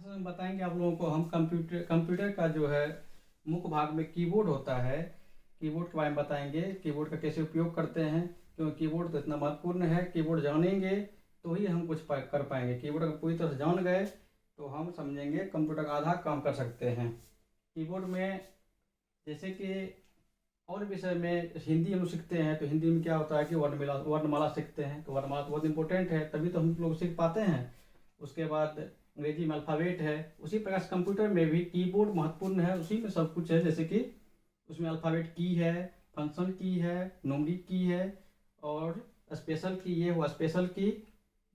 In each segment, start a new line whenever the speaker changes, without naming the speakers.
में बताएंगे आप लोगों को हम कंप्यूटर का जो है मुख्य भाग में कीबोर्ड होता है। कीबोर्ड के बारे में बताएंगे, कीबोर्ड का कैसे उपयोग करते हैं, क्योंकि कीबोर्ड तो इतना महत्वपूर्ण है। कीबोर्ड जानेंगे तो ही हम कुछ कर पाएंगे। कीबोर्ड अगर पूरी तरह से जान गए तो हम समझेंगे कंप्यूटर का आधा काम कर सकते हैं। कीबोर्ड में जैसे कि और विषय में हिंदी हम सीखते हैं तो हिंदी में क्या होता है कि वर्णमाला सीखते हैं, तो वर्णमाला तो बहुत इंपॉर्टेंट है, तभी तो हम लोग सीख पाते हैं। उसके बाद अंग्रेजी में अल्फ़ाबेट है। उसी प्रकार से कंप्यूटर में भी कीबोर्ड महत्वपूर्ण है, उसी में सब कुछ है। जैसे कि उसमें अल्फ़ाबेट की है, फंक्शन की है, न्यूमेरिक की है और स्पेशल की। ये हुआ स्पेशल की।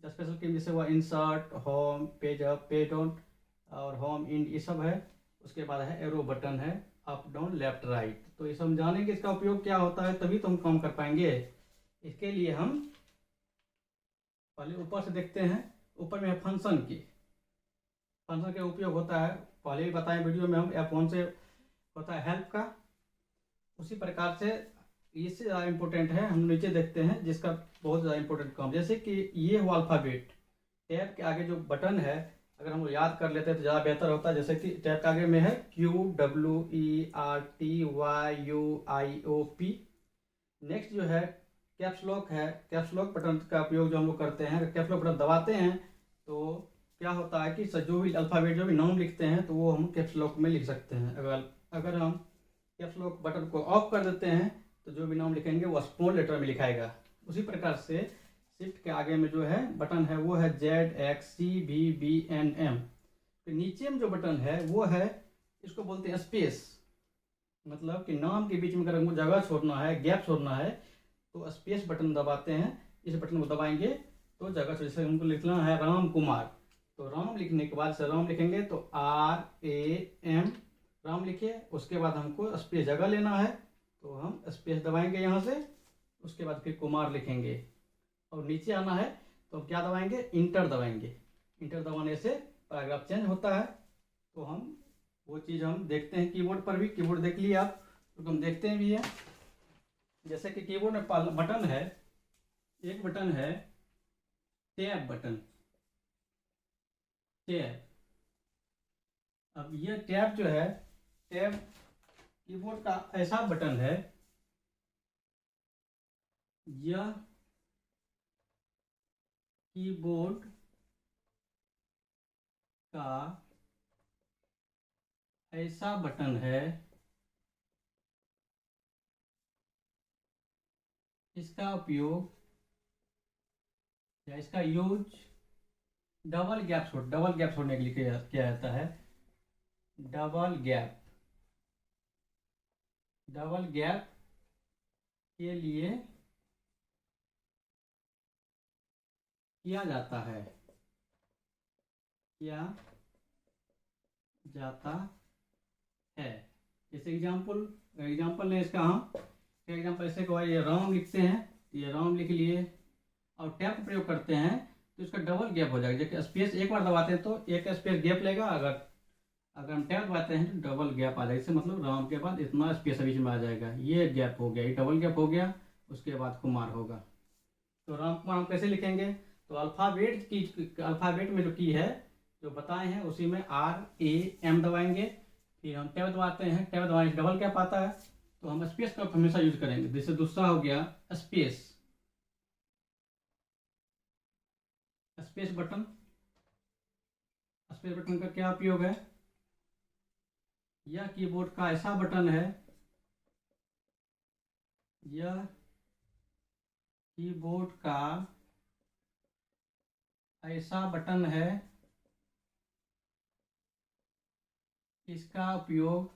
स्पेशल की जैसे हुआ insert, home, page up, page down और होम इन, ये सब है। उसके बाद है एरो बटन है, अप डाउन लेफ्ट राइट। तो ये सब जानेंगे इसका उपयोग क्या होता है, तभी तो हम काम कर पाएंगे। इसके लिए हम पहले ऊपर से देखते हैं। ऊपर में है फंक्शन की। फंक्शन का उपयोग होता है, पहले भी बताएं वीडियो में हम, F1 से होता है हेल्प का। उसी प्रकार से इससे ज़्यादा इम्पोर्टेंट है, हम नीचे देखते हैं जिसका बहुत ज़्यादा इम्पोर्टेंट काम। जैसे कि ये हुआ अल्फ़ाबेट, टैब के आगे जो बटन है अगर हम याद कर लेते हैं तो ज़्यादा बेहतर होता है। जैसे कि टैब के आगे में है QWERTYUIOP। नेक्स्ट जो है कैप्स लॉक है। कैप्स लॉक बटन का उपयोग जो हम लोग करते हैं, कैप्स लॉक बटन दबाते हैं तो क्या होता है कि जो भी अल्फ़ाबेट, जो भी नाम लिखते हैं तो वो हम कैप्स लॉक में लिख सकते हैं। अगर हम कैप्स लॉक बटन को ऑफ कर देते हैं तो जो भी नाम लिखेंगे वो स्मॉल लेटर में लिखाएगा। उसी प्रकार से शिफ्ट के आगे में जो है बटन है वो है ZXCBBNM। तो नीचे में जो बटन है वो है, इसको बोलते हैं स्पेस। मतलब कि नाम के बीच में अगर हमको जगह छोड़ना है, गैप छोड़ना है तो स्पेस बटन दबाते हैं। इस बटन को दबाएंगे तो जगह छोड़, जैसे हमको लिखना है राम कुमार, तो राम लिखने के बाद से राम लिखेंगे तो RAM राम लिखे। उसके बाद हमको स्पेस जगह लेना है तो हम स्पेस दबाएंगे यहाँ से। उसके बाद फिर कुमार लिखेंगे और नीचे आना है तो हम क्या दबाएंगे, इंटर दबाएंगे। इंटर दबाने से पैराग्राफ चेंज होता है। तो हम वो चीज़ हम देखते हैं कीबोर्ड पर भी। कीबोर्ड देख लिए आप तो हम देखते हैं भी है। जैसे कि कीबोर्ड में बटन है, एक बटन है टैब बटन, टैब। अब ये टैब जो है, टैब कीबोर्ड का ऐसा बटन है, यह कीबोर्ड का ऐसा बटन है, इसका उपयोग या इसका यूज डबल गैप छोड़ने के लिए किया जाता है। डबल गैप के लिए किया जाता है, जैसे एग्जाम्पल लें इसका हम। एग्जाम्पल ऐसे को, ये राम लिखते हैं, ये राम लिख लिए और टैब का प्रयोग करते हैं तो इसका डबल गैप हो जाएगा। जबकि स्पेस एक बार दबाते हैं तो एक स्पेस गैप लेगा, अगर हम टैब दबाते हैं तो डबल गैप आ जाएगा। इससे मतलब राम के बाद इतना स्पेस बीच में आ जाएगा, ये गैप हो गया, ये डबल गैप हो गया। उसके बाद कुमार होगा। तो राम कुमार हम कैसे लिखेंगे, तो अल्फ़ाबेट में जो की है जो बताए हैं उसी में RAM दबाएंगे। फिर हम टैब दबाते हैं, टैब दबाने से डबल गैप आता है तो हम स्पेस का हमेशा यूज करेंगे। जैसे दूसरा हो गया स्पेस बटन। स्पेस बटन का क्या उपयोग है, यह कीबोर्ड का ऐसा बटन है, यह कीबोर्ड का ऐसा बटन है, इसका उपयोग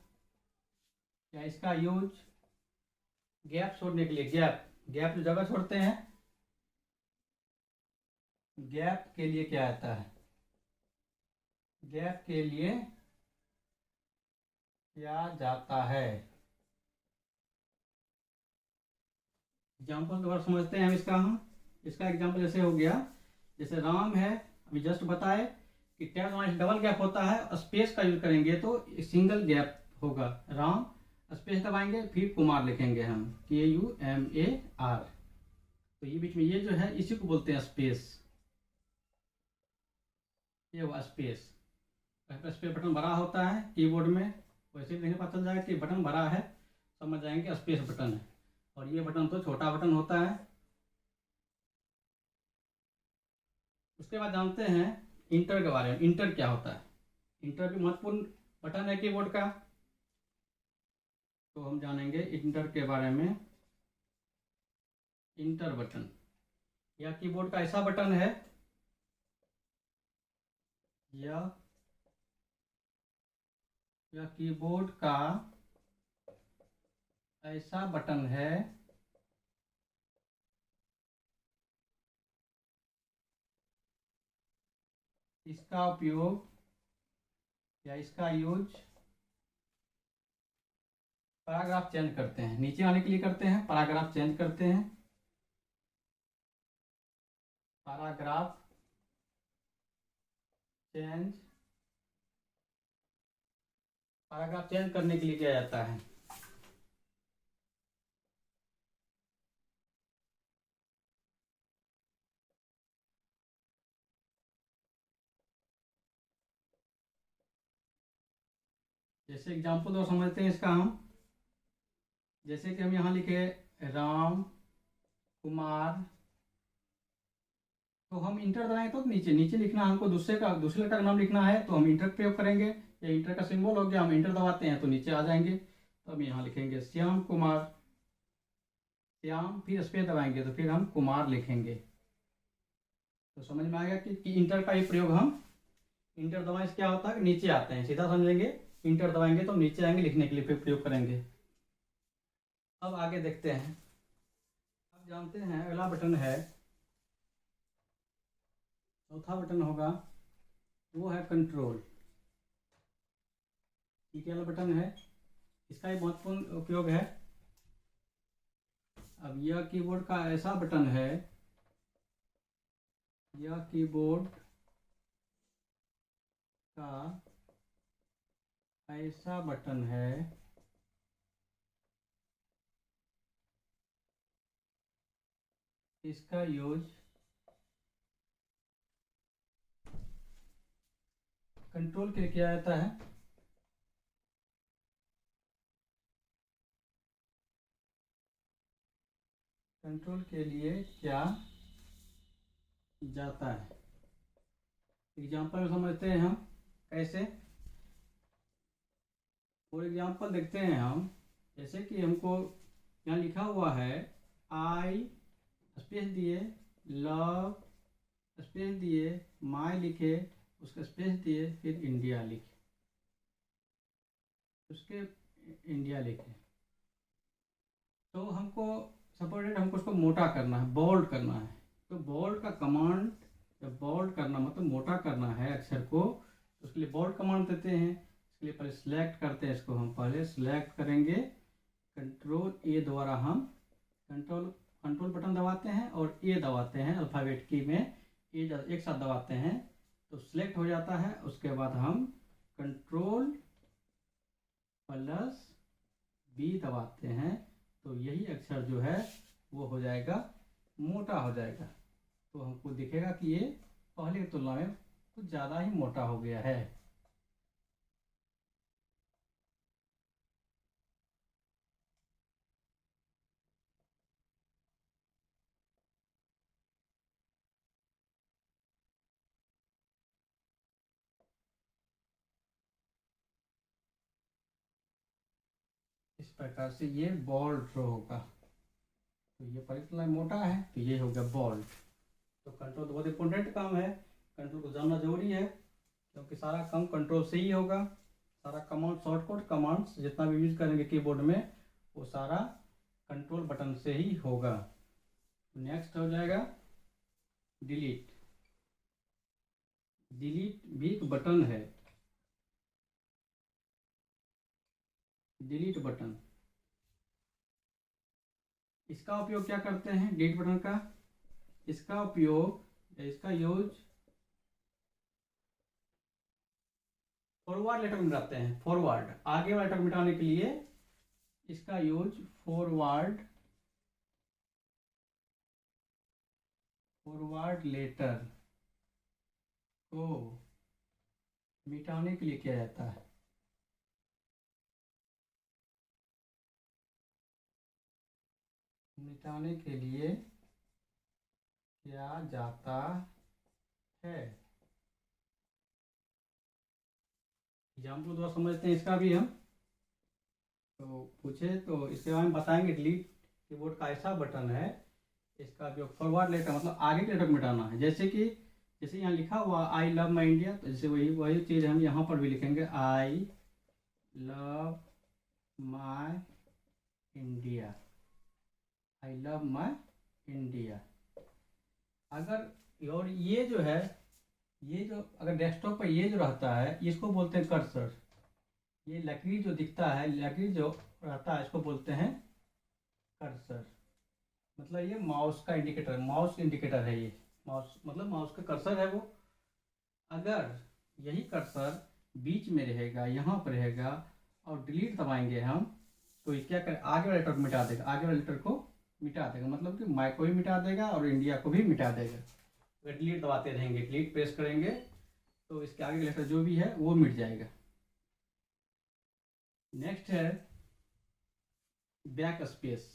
या इसका यूज गैप छोड़ने के लिए, गैप जो जगह छोड़ते हैं, गैप के लिए क्या आता है, गैप के लिए किया जाता है। एग्जाम्पल दोबारा समझते हैं हम इसका एग्जाम्पल जैसे हो गया, जैसे राम है, अभी जस्ट बताए कि टैब दबाने से डबल गैप होता है, स्पेस का यूज करेंगे तो सिंगल गैप होगा। राम स्पेस दबाएंगे फिर कुमार लिखेंगे हम, KUMAR। तो ये बीच में ये जो है इसी को बोलते हैं स्पेस, ये हुआ स्पेस। स्पेस बटन बड़ा होता है कीबोर्ड में, वैसे भी देखने पता चल जाएगा कि बटन बड़ा है, समझ जाएंगे स्पेस बटन है। और ये बटन तो छोटा बटन होता है। उसके बाद जानते हैं इंटर के बारे में। इंटर क्या होता है? इंटर भी महत्वपूर्ण बटन है कीबोर्ड का, तो हम जानेंगे इंटर के बारे में। इंटर बटन या कीबोर्ड का ऐसा बटन है, या कीबोर्ड का ऐसा बटन है इसका उपयोग या इसका यूज पैराग्राफ चेंज करते हैं, नीचे आने के लिए करते हैं, पैराग्राफ चेंज करते हैं। पैराग्राफ चेंज, पैराग्राफ चेंज करने के लिए किया जाता है। जैसे एग्जाम्पल और समझते हैं इसका हम। जैसे कि हम यहाँ लिखे राम कुमार, तो हम इंटर दबाएं तो नीचे नीचे लिखना है हमको, दूसरे लेटर का नाम लिखना है तो हम इंटर प्रयोग करेंगे। या इंटर का सिंबल हो गया, हम इंटर दबाते हैं तो नीचे आ जाएंगे। तो हम यहाँ लिखेंगे श्याम कुमार, श्याम, फिर स्पेस दबाएंगे तो फिर हम कुमार लिखेंगे। तो समझ में आ गया कि इंटर का ही प्रयोग हम, इंटर दबाएं से क्या होता है, नीचे आते हैं, सीधा समझेंगे। इंटर दबाएंगे तो नीचे आएंगे, लिखने के लिए फिर प्रयोग करेंगे। अब आगे देखते हैं। अब जानते हैं अगला बटन है, चौथा बटन होगा, वो है कंट्रोल। ठीक है, बटन है, इसका एक महत्वपूर्ण उपयोग है। अब यह कीबोर्ड का ऐसा बटन है, यह कीबोर्ड का ऐसा बटन है इसका यूज कंट्रोल के लिए किया जाता है। कंट्रोल के लिए क्या जाता है, एग्जाम्पल में समझते हैं हम कैसे। और एग्जाम्पल देखते हैं हम, जैसे कि हमको यहाँ लिखा हुआ है आई स्पेस दिए, लव स्पेस दिए, माई लिखे, उसका स्पेस दिए, फिर इंडिया लिखे, उसके इंडिया लिखे। तो हमको सपोर्टेड, हमको उसको मोटा करना है, बोल्ड करना है। तो बोल्ड का कमांड, जब बोल्ड करना मतलब मोटा करना है अक्षर को, तो उसके लिए बोल्ड कमांड देते हैं। इसके लिए पहले सिलेक्ट करते हैं, इसको हम पहले सिलेक्ट करेंगे, कंट्रोल ए द्वारा हम कंट्रोल बटन दबाते हैं और ए दबाते हैं, अल्फ़ाबेट की में ए एक साथ दबाते हैं तो सिलेक्ट हो जाता है। उसके बाद हम कंट्रोल प्लस बी दबाते हैं तो यही अक्षर जो है वो हो जाएगा, मोटा हो जाएगा। तो हमको दिखेगा कि ये पहले की तुलना में कुछ ज़्यादा ही मोटा हो गया है। इस प्रकार से ये बोल्ड रो होगा। तो ये पहले की तुलना में मोटा है तो ये हो गया बोल्ड। तो कंट्रोल बहुत इंपॉर्टेंट काम है, कंट्रोल को जानना जरूरी है, क्योंकि सारा काम कंट्रोल से ही होगा। सारा कमांड, शॉर्टकट कमांड्स जितना भी यूज करेंगे कीबोर्ड में, वो सारा कंट्रोल बटन से ही होगा। नेक्स्ट हो जाएगा डिलीट। डिलीट भी एक बटन है, डिलीट बटन। इसका उपयोग क्या करते हैं डिलीट बटन का? इसका उपयोग, इसका यूज फॉरवर्ड लेटर मिटाते हैं, फॉरवर्ड आगे वाला लेटर मिटाने के लिए इसका यूज फॉरवर्ड लेटर को मिटाने के लिए किया जाता है। मिटाने के लिए किया जाता है। एग्जाम्पल द्वारा समझते हैं इसका भी हम। तो पूछे तो इसके बारे में बताएंगे। डिलीट कीबोर्ड का ऐसा बटन है, इसका जो फॉरवर्ड लेटर मतलब आगे के लेटर को मिटाना है। जैसे यहाँ लिखा हुआ आई लव माई इंडिया, तो जैसे वही वही चीज़ हम यहाँ पर भी लिखेंगे I love my India, I love my India. अगर और ये जो है, ये जो अगर डेस्कटॉप पर ये जो रहता है इसको बोलते हैं कर्सर। ये लकीर जो दिखता है, लकीर जो रहता है इसको बोलते हैं कर्सर। मतलब ये माउस का इंडिकेटर, माउस इंडिकेटर है ये। माउस मतलब माउस का कर्सर है वो। अगर यही कर्सर बीच में रहेगा, यहाँ पर रहेगा और डिलीट दबाएंगे हम, तो ये क्या करें, आगे वाले लेटर को मिटा देगा। आगे वाले लेटर को मिटा देगा मतलब कि माई को भी मिटा देगा और इंडिया को भी मिटा देगा। अगर डिलीट दबाते रहेंगे, डिलीट प्रेस करेंगे, तो इसके आगे का लेटर जो भी है वो मिट जाएगा। नेक्स्ट है बैक स्पेस।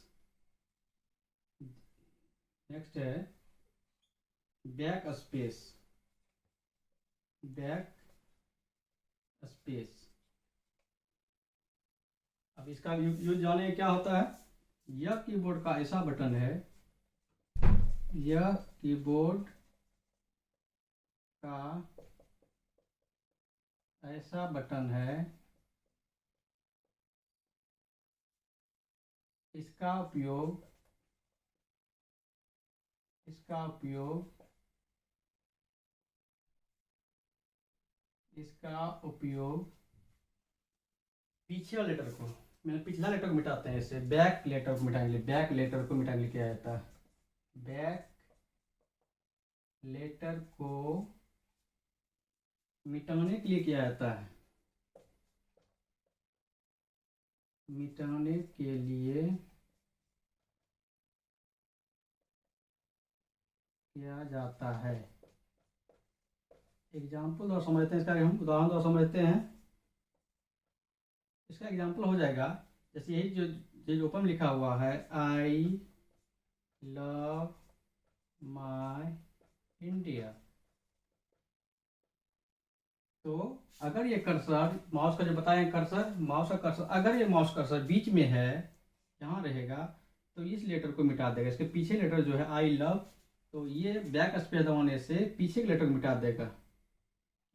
नेक्स्ट है बैक स्पेस। Back space. अब इसका यूज जाने क्या होता है। यह कीबोर्ड का ऐसा बटन है, यह कीबोर्ड का ऐसा बटन है, इसका उपयोग इसका उपयोग इसका उपयोग पीछे वाले लेटर को, मैंने पिछला लेटर को मिटाते हैं, इससे बैक लेटर को मिटाने के लिए, बैक लेटर को मिटाने के लिए किया जाता है। बैक लेटर को मिटाने के लिए किया जाता है। मिटाने के लिए किया जाता है। एग्जाम्पल और समझते हैं इसका, हम उदाहरण द्वारा समझते हैं। इसका एग्जाम्पल हो जाएगा जैसे यही जो ऊपर लिखा हुआ है आई लव माई इंडिया। तो अगर ये कर्सर माउस का जो बताएं कर्सर, माउस का कर्सर, अगर ये माउस कर्सर बीच में है, यहाँ रहेगा, तो इस लेटर को मिटा देगा। इसके पीछे लेटर जो है आई लव, तो ये बैक स्पेस दबाने से पीछे के लेटर को मिटा देगा,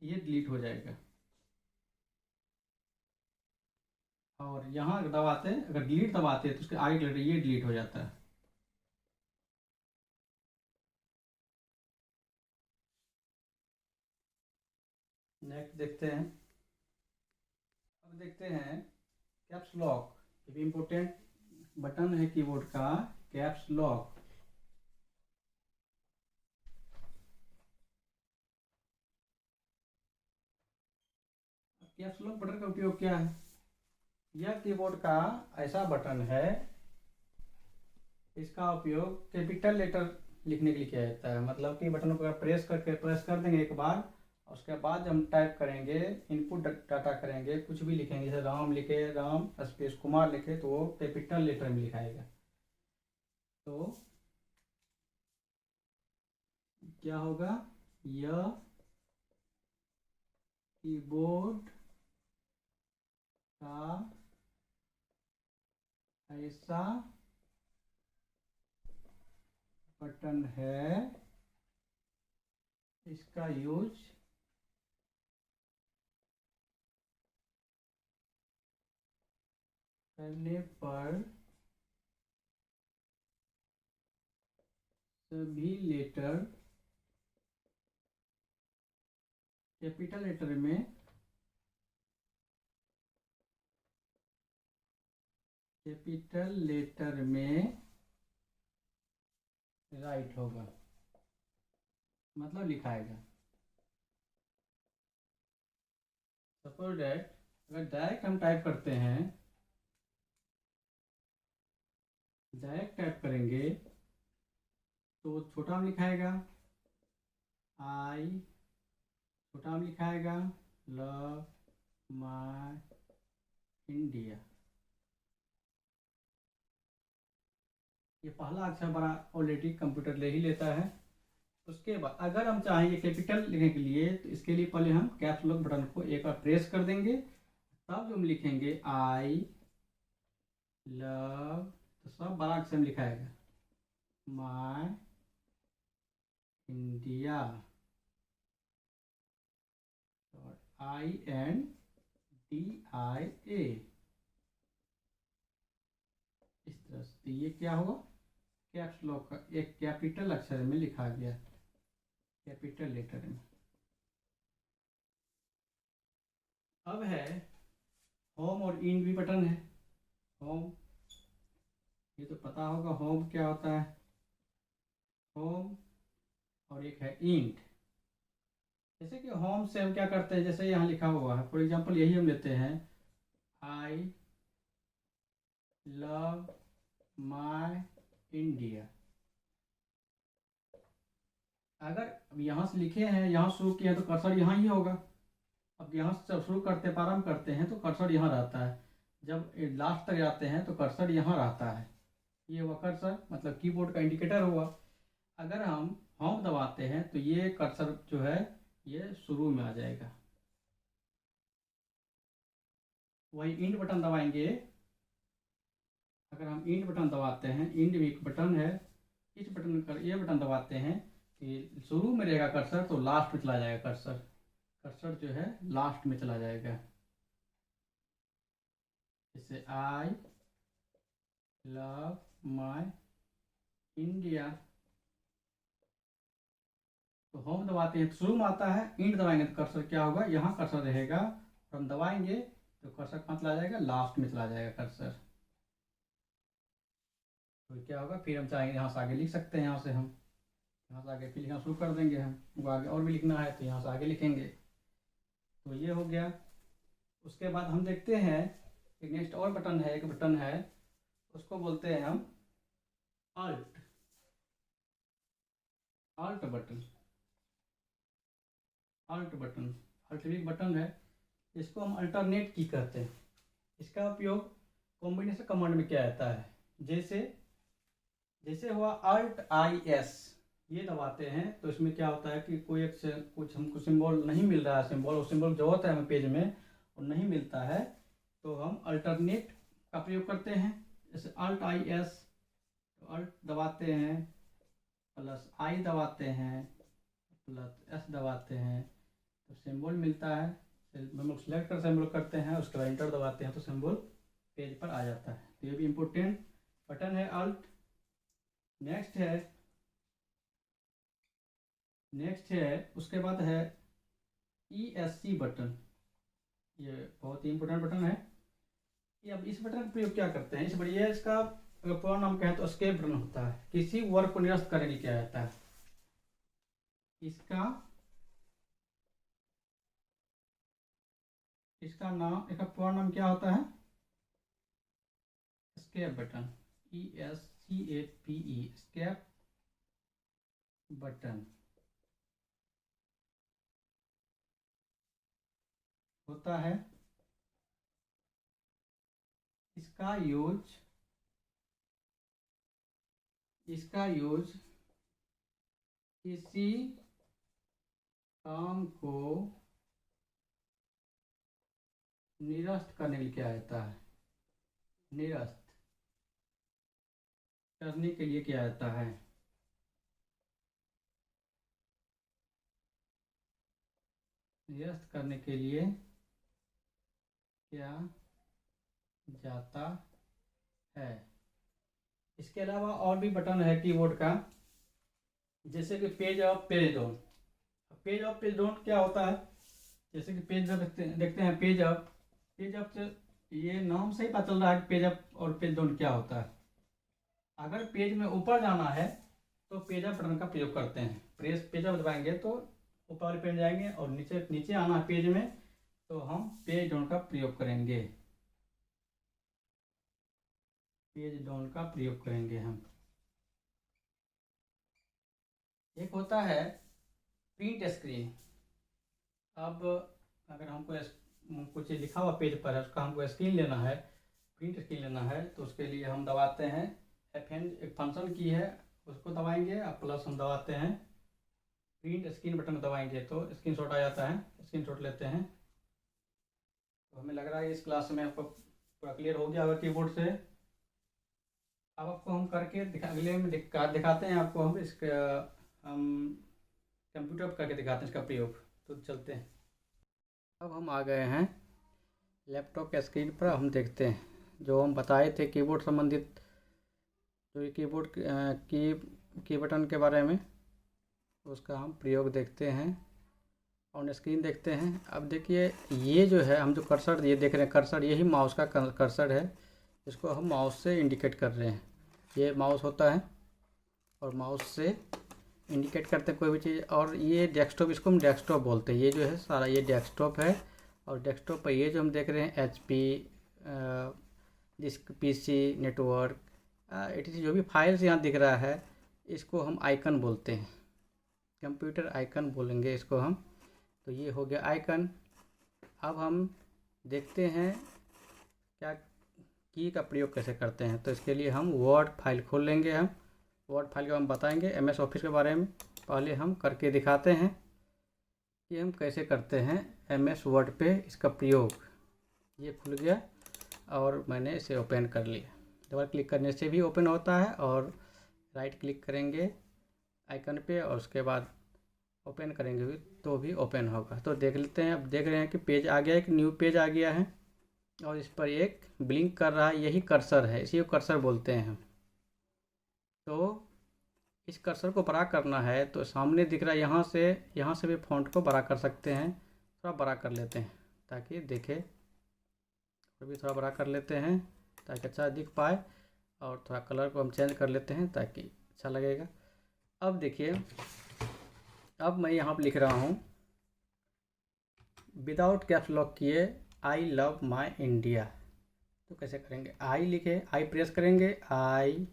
ये डिलीट हो जाएगा। और यहाँ दबाते, अगर डिलीट दबाते तो उसके आगे के लेटर ये डिलीट हो जाता है। नेक्स्ट देखते हैं। अब देखते हैं कैप्स लॉक। ये भी इम्पोर्टेंट बटन है कीबोर्ड का, caps lock. Caps lock button का उपयोग क्या है। यह कीबोर्ड का ऐसा बटन है, इसका उपयोग कैपिटल लेटर लिखने के लिए किया जाता है। मतलब कि बटन को प्रेस कर देंगे एक बार, उसके बाद जब हम टाइप करेंगे, इनपुट डाटा करेंगे, कुछ भी लिखेंगे, जैसे राम लिखे, राम स्पेस कुमार लिखे, तो वो कैपिटल लेटर में लिखाएगा। तो क्या होगा, यह कीबोर्ड का ऐसा बटन है, इसका यूज करने पर सभी लेटर कैपिटल लेटर में राइट होगा, मतलब लिखाएगा। सपोज डैट अगर डायरेक्ट हम टाइप करते हैं, डायरेक्ट टाइप करेंगे तो छोटा में लिखाएगा आई, छोटा में लिखाएगा लव माय इंडिया। ये पहला अक्षर बड़ा ऑलरेडी कंप्यूटर ले ही लेता है। उसके बाद अगर हम चाहेंगे कैपिटल लिखने के लिए तो इसके लिए पहले हम कैप्स लॉक बटन को एक बार प्रेस कर देंगे, तब हम लिखेंगे आई लव, तो सब बड़ा अक्षर में लिखाएगा माय इंडिया, INDIA, इस तरह से। तो ये क्या हुआ, कैप्स लॉक का एक कैपिटल अक्षर में लिखा गया, कैपिटल लेटर में। अब है होम और इंड भी बटन है। होम, ये तो पता होगा होम क्या होता है, होम, और एक है इंड। जैसे कि होम से हम क्या करते हैं, जैसे यहाँ लिखा हुआ है, फॉर एग्जांपल यही हम लेते हैं, आई लव माय इंडिया। अगर यहाँ से लिखे हैं, यहाँ शुरू किया तो कर्सर यहाँ ही होगा। अब यहाँ से जब शुरू करते प्रारंभ करते हैं तो कर्सर यहाँ रहता है, जब लास्ट तक जाते हैं तो कर्सर यहाँ रहता है। ये हुआ कर्सर, मतलब कीबोर्ड का इंडिकेटर हुआ। अगर हम होम दबाते हैं तो ये कर्सर जो है ये शुरू में आ जाएगा। वही इंड बटन दबाएंगे, अगर हम इंड बटन दबाते हैं, इंड भी एक बटन है, इस बटन कर ये बटन दबाते हैं कि शुरू में रहेगा कर्सर तो लास्ट में चला जाएगा कर्सर, कर्सर जो है लास्ट में चला जाएगा। जैसे आई लव माय इंडिया, तो होम दबाते हैं तो शुरू में आता है, इंड दबाएंगे तो कर्सर क्या होगा, यहाँ कर्सर रहेगा, और हम दबाएंगे तो कर्सर कहाँ चला जाएगा, लास्ट में चला जाएगा कर्सर। तो क्या होगा, फिर हम चाहेंगे यहाँ से आगे लिख सकते हैं, यहाँ से हम यहाँ से आगे फिर लिखना शुरू कर देंगे, हम आगे और भी लिखना है तो यहाँ से आगे लिखेंगे। तो ये हो गया। उसके बाद हम देखते हैं एक नेक्स्ट और बटन है, एक बटन है, उसको बोलते हैं हम alt, alt button, alt button, alt भी बटन है, इसको हम अल्टरनेट की कहते हैं। इसका उपयोग कॉम्बिनेशन कमांड में किया जाता है। जैसे जैसे हुआ अल्ट IS, ये दबाते हैं तो इसमें क्या होता है कि कोई एक कुछ हमको सिंबल नहीं मिल रहा है, सिंबल, वो सिंबल जो होता है हमें पेज में वो नहीं मिलता है, तो हम अल्टरनेट का प्रयोग करते हैं। जैसे अल्ट IS, तो अल्ट दबाते हैं, प्लस I दबाते हैं, प्लस S दबाते हैं तो सिंबल मिलता है। हम लोग सिलेक्ट कर सिंबल करते हैं, उसके बाद इंटर दबाते हैं तो सिंबल पेज पर आ जाता है। तो ये भी इम्पोर्टेंट बटन है अल्ट। नेक्स्ट है उसके बाद है ESC बटन, ये बहुत ही इंपॉर्टेंट बटन है। ये अब इस बटन का प्रयोग क्या करते हैं, ये इसका अगर पूरा नाम कहें तो एस्केप बटन होता है, किसी वर्क को निरस्त करने के लिए किया जाता है। इसका पूरा नाम क्या होता है, escape button, ESCAPE, escape button होता है। इसका यूज किसी काम को निरस्त करने के लिए किया जाता है, निरस्त करने के लिए किया जाता है। निरस्त करने के लिए किया जाता है। इसके अलावा और भी बटन है कीबोर्ड का, जैसे कि page up page down. Page up page down क्या होता है, जैसे कि पेज देखते हैं पेज अप से ये नाम से ही पता चल रहा है कि पेज अप और पेज डाउन क्या होता है। अगर पेज में ऊपर जाना है तो पेज अप बटन का प्रयोग करते हैं, पेज अप दबाएंगे तो ऊपर वाले पेज जाएंगे, और नीचे आना है पेज में तो हम पेज डाउन का प्रयोग करेंगे, पेज डाउन का प्रयोग करेंगे हम। एक होता है प्रिंट स्क्रीन। अब अगर हमको कुछ लिखा हुआ पेज पर है, उसका हमको स्क्रीन लेना है, प्रिंट स्क्रीन लेना है, तो उसके लिए हम दबाते हैं FN, एक फंक्शन की है, उसको दबाएंगे, और प्लस हम दबाते हैं प्रिंट स्क्रीन बटन दबाएंगे तो स्क्रीनशॉट आ जाता है। स्क्रीनशॉट लेते हैं। तो हमें लग रहा है इस क्लास में आपको पूरा क्लियर हो गया होगा कीबोर्ड से। अब आपको हम करके अगले में दिखाते हैं आपको हम हम कंप्यूटर पर करके दिखाते हैं इसका प्रयोग। तो चलते हैं। अब हम आ गए हैं लैपटॉप के स्क्रीन पर। हम देखते हैं जो हम बताए थे कीबोर्ड संबंधित, जो ये कीबोर्ड की बटन के बारे में, उसका हम प्रयोग देखते हैं, ऑन स्क्रीन देखते हैं। अब देखिए ये जो है, हम जो कर्सर ये देख रहे हैं, कर्सर यही माउस का कर्सर है, इसको हम माउस से इंडिकेट कर रहे हैं। ये माउस होता है और माउस से इंडिकेट करते हैं कोई भी चीज़। और ये डेस्कटॉप, इसको हम डेस्कटॉप बोलते हैं। ये जो है सारा ये डेस्कटॉप है, और डेस्कटॉप पर ये जो हम देख रहे हैं HP disk, PC, network, etc जो भी फाइल्स यहाँ दिख रहा है, इसको हम आइकन बोलते हैं, कंप्यूटर आइकन बोलेंगे इसको हम। तो ये हो गया आइकन। अब हम देखते हैं क्या की का प्रयोग कैसे करते हैं। तो इसके लिए हम वर्ड फाइल खोल लेंगे। हम वर्ड फाइल का हम बताएंगे MS ऑफिस के बारे में। पहले हम करके दिखाते हैं कि हम कैसे करते हैं MS वर्ड पे इसका प्रयोग। ये खुल गया और मैंने इसे ओपन कर लिया। डबल क्लिक करने से भी ओपन होता है, और राइट क्लिक करेंगे आइकन पे और उसके बाद ओपन करेंगे भी तो भी ओपन होगा। तो देख लेते हैं। अब देख रहे हैं कि पेज आ गया, एक न्यू पेज आ गया है, और इस पर एक ब्लिंक कर रहा है, यही कर्सर है, इसी को कर्सर बोलते हैं हम। तो इस कर्सर को बड़ा करना है तो सामने दिख रहा है, यहाँ से भी फ़ॉन्ट को बड़ा कर सकते हैं। थोड़ा बड़ा कर लेते हैं ताकि देखे, और भी थोड़ा बड़ा कर लेते हैं ताकि अच्छा दिख पाए, और थोड़ा कलर को हम चेंज कर लेते हैं ताकि अच्छा लगेगा। अब देखिए, अब मैं यहाँ पर लिख रहा हूँ विदाउट कैप्स लॉक किए, आई लव माई इंडिया। तो कैसे करेंगे, आई लिखे, आई प्रेस करेंगे, आई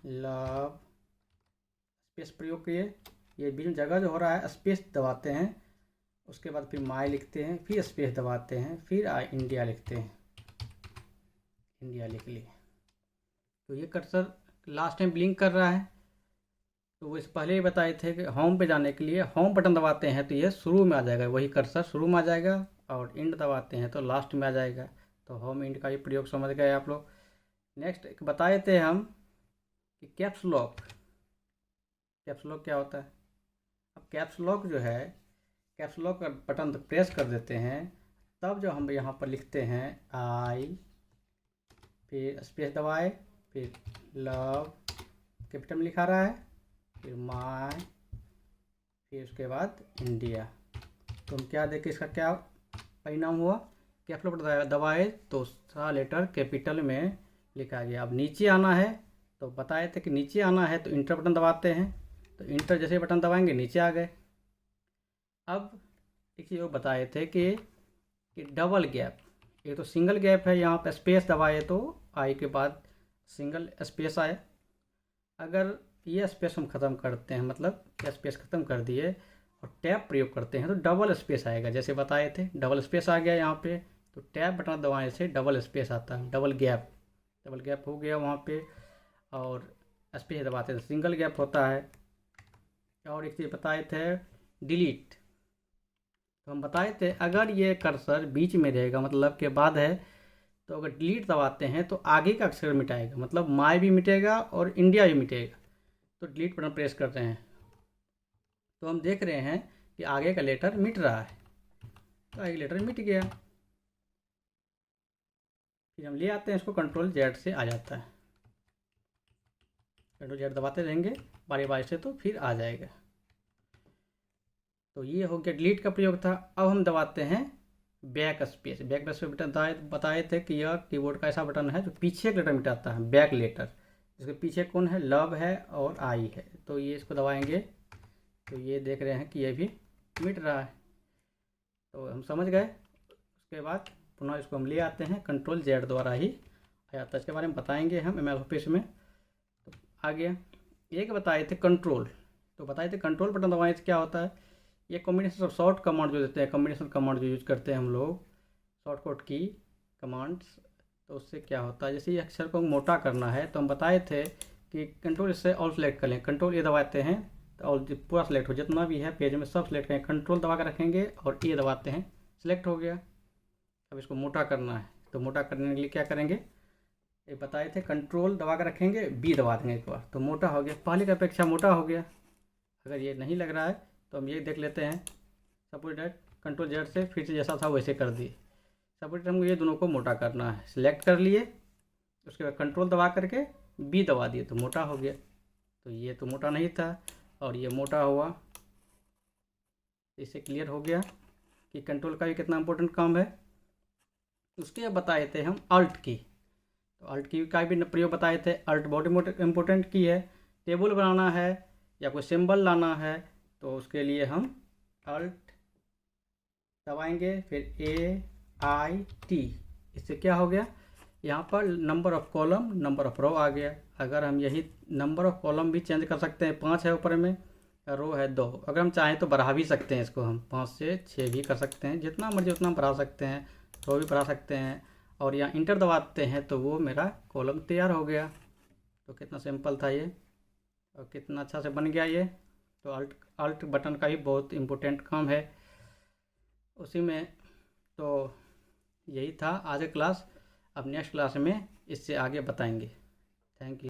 लव, स्पेस प्रयोग किए, ये बीच में जगह जो हो रहा है स्पेस दबाते हैं, उसके बाद फिर माई लिखते हैं, फिर स्पेस दबाते हैं, फिर आई इंडिया लिखते हैं, इंडिया लिख लिए। तो ये कर्सर लास्ट में ब्लिंक कर रहा है। तो वो इस पहले ही बताए थे कि होम पे जाने के लिए होम बटन दबाते हैं तो ये शुरू में आ जाएगा, वही कर्सर शुरू में आ जाएगा, और इंड दबाते हैं तो लास्ट में आ जाएगा। तो होम इंड का ये प्रयोग समझ गए आप लोग। नेक्स्ट एक बताए थे हम कि कैप्स लॉक क्या होता है। अब कैप्स लॉक जो है, कैप्स लॉक का बटन प्रेस कर देते हैं, तब जो हम यहाँ पर लिखते हैं आई, फिर स्पेस दबाए, फिर लव कैपिटल में लिखा रहा है, फिर माई, फिर उसके बाद इंडिया। तो हम क्या देखें, इसका क्या परिणाम हुआ, कैप्स लॉक दबाए तो सारा लेटर कैपिटल में लिखा गया। अब नीचे आना है तो बताए थे कि नीचे आना है तो इंटर बटन दबाते हैं, तो इंटर जैसे बटन दबाएंगे नीचे आ गए। अब एक चीज़ वो बताए थे कि डबल गैप, ये तो सिंगल गैप है, यहाँ पर स्पेस दबाए तो आई के बाद सिंगल स्पेस आए। अगर ये स्पेस हम ख़त्म करते हैं, मतलब ये स्पेस ख़त्म कर दिए और टैब प्रयोग करते हैं तो डबल स्पेस आएगा, जैसे बताए थे डबल स्पेस आ गया यहाँ पे। तो टैब बटन दबाने से डबल स्पेस आता है, डबल गैप हो गया वहाँ पे, और स्पेस दबाते हैं सिंगल गैप होता है। और एक चीज़ बताए थे डिलीट, तो हम बताए थे अगर ये कर्सर बीच में रहेगा, मतलब के बाद है, तो अगर डिलीट दबाते हैं तो आगे का अक्षर मिटाएगा, मतलब माई भी मिटेगा और इंडिया भी मिटेगा। तो डिलीट बटन प्रेस करते हैं तो हम देख रहे हैं कि आगे का लेटर मिट रहा है, तो आगे लेटर मिट गया। फिर हम ले आते हैं इसको, Ctrl+Z से आ जाता है, Ctrl+Z दबाते रहेंगे बारी बारी से तो फिर आ जाएगा। तो ये हो गया डिलीट का प्रयोग था। अब हम दबाते हैं बैक स्पेस बटन बताए थे कि यह कीबोर्ड का ऐसा बटन है जो पीछे का लेटर मिटाता है, बैक लेटर। इसके पीछे कौन है, लव है और आई है। तो ये इसको दबाएंगे तो ये देख रहे हैं कि ये भी मिट रहा है, तो हम समझ गए। उसके बाद पुनः इसको हम ले आते हैं, Ctrl+Z द्वारा ही आ जाता है। इसके बारे में बताएंगे हम MS ऑफिस में। तो आ गया। एक बताए थे कंट्रोल, तो बताए थे कंट्रोल बटन दबाने से क्या होता है ये कॉम्बिनेशन ऑफ शॉर्ट कमांड जो देते हैं, कॉम्बिनेशन कमांड जो यूज करते हैं हम लोग, शॉर्टकट की कमांड्स, तो उससे क्या होता है, जैसे ये अक्षर को मोटा करना है तो हम बताए थे कि कंट्रोल इससे ऑल सेलेक्ट कर लें, कंट्रोल ए दबाते हैं तो ऑल पूरा सेलेक्ट हो, जितना भी है पेज में सब सेलेक्ट करें, कंट्रोल दबा कर रखेंगे और ए दबाते हैं, सेलेक्ट हो गया। अब इसको मोटा करना है तो मोटा करने के लिए क्या करेंगे, ये बताए थे, कंट्रोल दबा कर रखेंगे, बी दबा देंगे एक बार तो मोटा हो गया, पहले की अपेक्षा मोटा हो गया। अगर ये नहीं लग रहा है तो हम ये देख लेते हैं, सपोज डेट कंट्रोल जेड से फिर से जैसा था वैसे कर दिए। सपोज हमको ये दोनों को मोटा करना है, सिलेक्ट कर लिए, उसके बाद कंट्रोल दबा करके बी दबा दिए तो मोटा हो गया। तो ये तो मोटा नहीं था और ये मोटा हुआ, इससे क्लियर हो गया कि कंट्रोल का भी कितना इंपॉर्टेंट काम है। उसके अब बताए थे हम अल्ट की, तो अल्ट की का भी प्रयोग बताए थे। अल्ट बहुत इंपॉर्टेंट की है, टेबल बनाना है या कोई सिंबल लाना है तो उसके लिए हम अल्ट दबाएंगे, फिर AIT, इससे क्या हो गया, यहाँ पर number of column number of row आ गया। अगर हम यही नंबर ऑफ़ कॉलम भी चेंज कर सकते हैं, 5 है ऊपर में, रो है 2, अगर हम चाहें तो बढ़ा भी सकते हैं इसको, हम 5 से 6 भी कर सकते हैं, जितना मर्जी उतना बढ़ा सकते हैं, रो भी बढ़ा सकते हैं। और यहाँ इंटर दबाते हैं तो वो मेरा कॉलम तैयार हो गया। तो कितना सिंपल था ये और कितना अच्छा से बन गया ये। तो अल्ट बटन का भी बहुत इम्पोर्टेंट काम है उसी में। तो यही था आज का क्लास, अब नेक्स्ट क्लास में इससे आगे बताएंगे। Thank you.